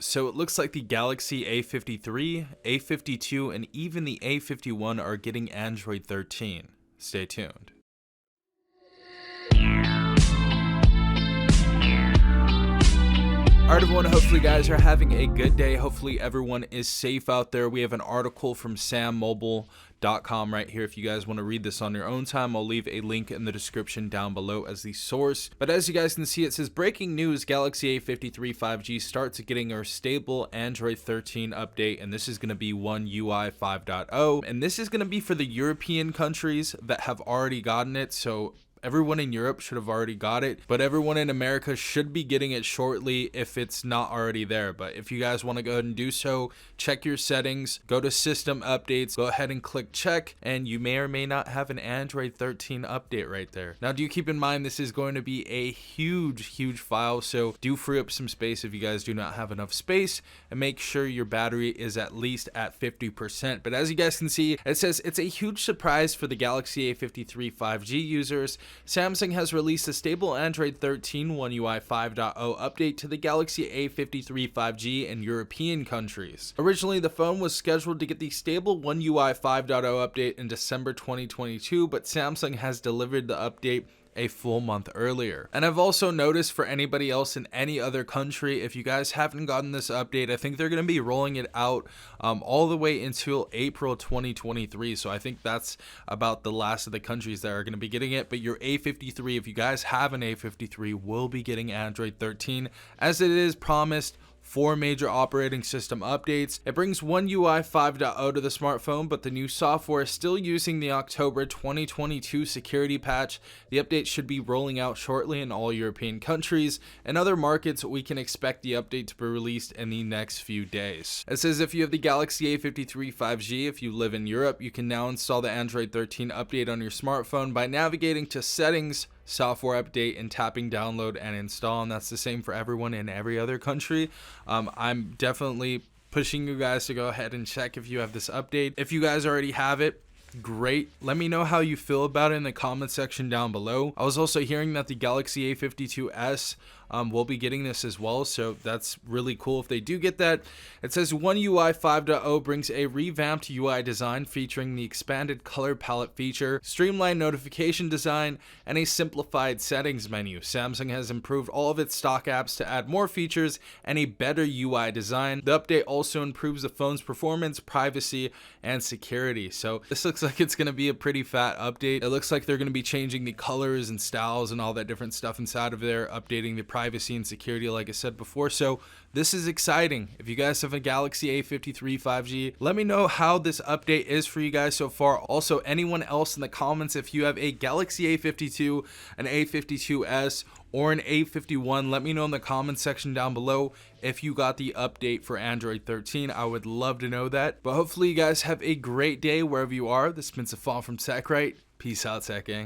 So it looks like the Galaxy A53, A52, and even the A51 are getting Android 13. Stay tuned. Alright everyone, hopefully you guys are having a good day. Hopefully everyone is safe out there. We have an article from sammobile.com right here. If you guys want to read this on your own time, I'll leave a link in the description down below as the source. But as you guys can see, it says breaking news, Galaxy A53 5G starts getting our stable Android 13 update, and this is going to be One UI 5.0, and this is going to be for the European countries that have already gotten it. So everyone in Europe should have already got it, but everyone in America should be getting it shortly if it's not already there. But if you guys want to go ahead and do so, check your settings, go to system updates, go ahead and click check, and you may or may not have an Android 13 update right there. Now, do keep in mind this is going to be a huge file, so do free up some space if you guys do not have enough space, and make sure your battery is at least at 50%. But as you guys can see, it says it's a huge surprise for the Galaxy A53 5G users. Samsung has released a stable Android 13 One UI 5.0 update to the Galaxy A53 5G in European countries. Originally, the phone was scheduled to get the stable One UI 5.0 update in December 2022, but Samsung has delivered the update a full month earlier. And I've also noticed for anybody else in any other country, if you guys haven't gotten this update, I think they're going to be rolling it out all the way until April 2023. So I think that's about the last of the countries that are going to be getting it. But your A53, if you guys have an A53, will be getting Android 13 as it is promised. 4 major operating system updates. It brings One UI 5.0 to the smartphone, but the new software is still using the October 2022 security patch. The update should be rolling out shortly in all European countries. In other markets, we can expect the update to be released in the next few days. It says if you have the Galaxy A53 5G, if you live in Europe, you can now install the Android 13 update on your smartphone by navigating to Settings, Software Update, and tapping download and install. And that's the same for everyone in every other country. I'm definitely pushing you guys to go ahead and check if you have this update. If you guys already have it, great. Let me know how you feel about it in the comment section down below. I was also hearing that the Galaxy A52s will be getting this as well, so that's really cool if they do get that. It says One UI 5.0 brings a revamped UI design featuring the expanded color palette feature, streamlined notification design, and a simplified settings menu. Samsung has improved all of its stock apps to add more features and a better UI design. The update also improves the phone's performance, privacy, and security. So this looks like it's going to be a pretty fat update. It looks like they're going to be changing the colors and styles and all that different stuff inside of there, updating the privacy and security like I said before. So this is exciting. If you guys have a Galaxy A53 5G, let me know how this update is for you guys so far. Also, anyone else in the comments, if you have a Galaxy A52, an A52s, or an A51, let me know in the comment section down below if you got the update for Android 13. I would love to know that. But hopefully you guys have a great day wherever you are. This has been Safan from TechRight. Peace out, Tech Gang.